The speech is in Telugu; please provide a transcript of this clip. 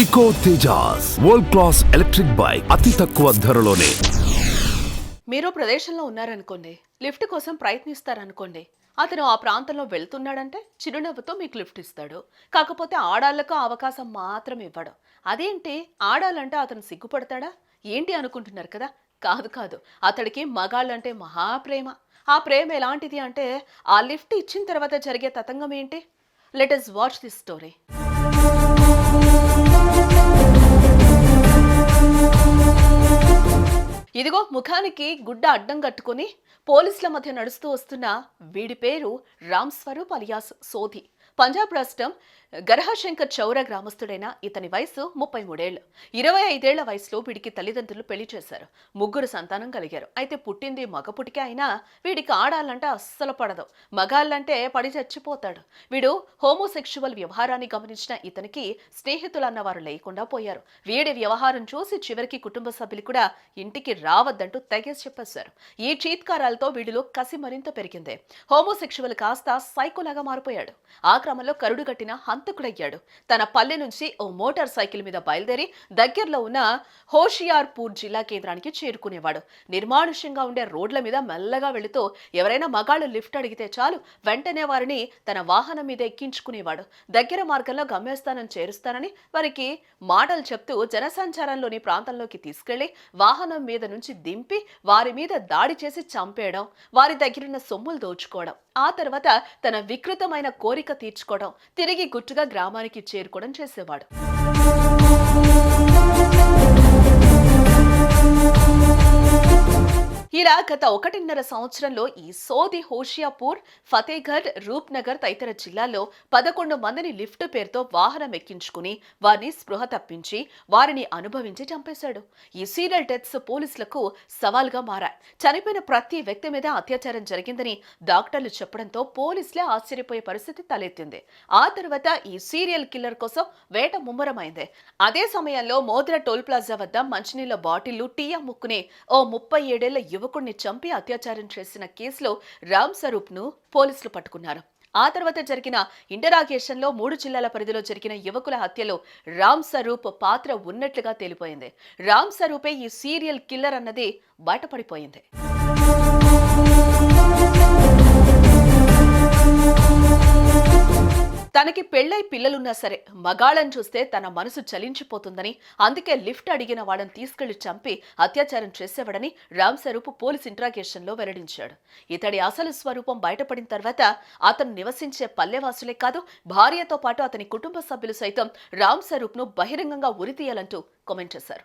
Eco Tejas world class electric bike అతి తక్కువ ధరలోనే. మీరు ప్రదేశంలో ఉన్నారనుకోండి, లిఫ్ట్ కోసం ప్రయత్నిస్తారనుకోండి, అతను ఆ ప్రాంతంలో వెళ్తున్నాడంటే చిరునవ్వుతో మీకు లిఫ్ట్ ఇస్తాడు. కాకపోతే ఆడాళ్లకు అవకాశం మాత్రం ఇవ్వడు. అదేంటి, ఆడాలంటే అతను సిగ్గుపడతాడా ఏంటి అనుకుంటున్నారు కదా? కాదు కాదు, అతడికి మగాళ్ళంటే మహాప్రేమ. ఆ ప్రేమ ఎలాంటిది అంటే, ఆ లిఫ్ట్ ఇచ్చిన తర్వాత జరిగే తతంగం ఏంటి? Let us watch this story. ఇదిగో ముఖానికి గుడ్డ అడ్డం కట్టుకుని పోలీసుల మధ్య నడుస్తూ వస్తున్న వీడి పేరు రామ్ స్వరూప్ అలియాస్ సోధి. పంజాబ్ రాష్ట్రం గర్హశంకర్ చౌర గ్రామస్తుడైన ఇతని వయసు 33 ఏళ్లు. 25 ఏళ్ల వయసులో వీడికి తల్లిదండ్రులు పెళ్లి చేశారు. 3 సంతానం కలిగారు. అయితే పుట్టింది మగ పుటికే అయినా వీడికి ఆడాలంటే అస్సలు పడదు. మగాళ్ళంటే పడి చచ్చిపోతాడు. వీడు హోమోసెక్షువల్ వ్యవహారాన్ని గమనించిన ఇతనికి స్నేహితులు అన్నవారు లేకుండా పోయారు. వీడి వ్యవహారం చూసి చివరికి కుటుంబ సభ్యులు కూడా ఇంటికి రావద్దంటూ తెగేసి చెప్పేశారు. ఈ చీత్కారాలతో వీడిలో కసి మరింత పెరిగింది. హోమోసెక్షువల్ కాస్త సైకోలాగా మారిపోయాడు. ఆ క్రమంలో కరుడు కట్టిన హంతకుడయ్యాడు. తన పల్లె నుంచి ఓ మోటార్ సైకిల్ మీద బయలుదేరి దగ్గరలో ఉన్న హోషియార్పూర్ జిల్లా కేంద్రానికి చేరుకునేవాడు. నిర్మానుష్యంగా ఉండే రోడ్ల మీద మెల్లగా వెళుతూ ఎవరైనా మగాళ్ళు లిఫ్ట్ అడిగితే చాలు వెంటనే వారిని తన వాహనం మీద ఎక్కించుకునేవాడు. దగ్గర మార్గంలో గమ్యస్థానం చేరుస్తానని వారికి మాటలు చెప్తూ జనసంచారంలోని ప్రాంతంలోకి తీసుకెళ్లి వాహనం మీద నుంచి దింపి వారి మీద దాడి చేసి చంపేయడం, వారి దగ్గరున్న సొమ్ములు దోచుకోవడం, ఆ తర్వాత తన వికృతమైన కోరిక తీర్చుకోవడం, తిరిగి గుట్టుగా గ్రామానికి చేరుకోవడం చేసేవాడు. ఇలా గత 1.5 సంవత్సరంలో ఈ సోది హోషియాపూర్, ఫతేఘర్, రూప్నగర్ తదితర జిల్లాల్లో 11 మందిని లిఫ్ట్ పేరుతో వాహనం ఎక్కించుకుని వారిని స్పృహ తప్పించి వారిని అనుభవించి చంపేశాడు. ఈ సీరియల్ డెత్స్ పోలీసులకు సవాల్గా మారాయి. చనిపోయిన ప్రతి వ్యక్తి మీద అత్యాచారం జరిగిందని డాక్టర్లు చెప్పడంతో పోలీసులే ఆశ్చర్యపోయే పరిస్థితి తలెత్తింది. ఆ తర్వాత ఈ సీరియల్ కిల్లర్ కోసం వేట ముమ్మరమైంది. అదే సమయంలో మోద్రా టోల్ ప్లాజా వద్ద మంచినీళ్ల బాటిళ్లు, టీ అమ్ముకునే ఓ 37 ఏళ్ల యువకుడిని చంపి అత్యాచారం చేసిన కేసులో రామ్ స్వరూప్ ను పోలీసులు పట్టుకున్నారు. ఆ తర్వాత జరిగిన ఇంటరాగేషన్ లో 3 జిల్లాల పరిధిలో జరిగిన యువకుల హత్యలో రామ్ స్వరూప్ పాత్ర ఉన్నట్లుగా తేలిపోయింది. రామ్ స్వరూపే ఈ సీరియల్ కిల్లర్ అన్నది బయటపడిపోయింది. తనకి పెళ్లై పిల్లలున్నా సరే మగాళ్ళని చూస్తే తన మనసు చలించిపోతుందని, అందుకే లిఫ్ట్ అడిగిన వాళ్ళని తీసుకెళ్లి చంపి అత్యాచారం చేసేవాడని రామ్ స్వరూప్ పోలీస్ ఇంట్రాగేషన్ లో వెల్లడించాడు. ఇతడి అసలు స్వరూపం బయటపడిన తర్వాత అతను నివసించే పల్లెవాసులే కాదు, భార్యతో పాటు అతని కుటుంబ సభ్యులు సైతం రామ్ స్వరూప్ ను బహిరంగంగా ఉరితీయాలంటూ కామెంట్ చేశారు.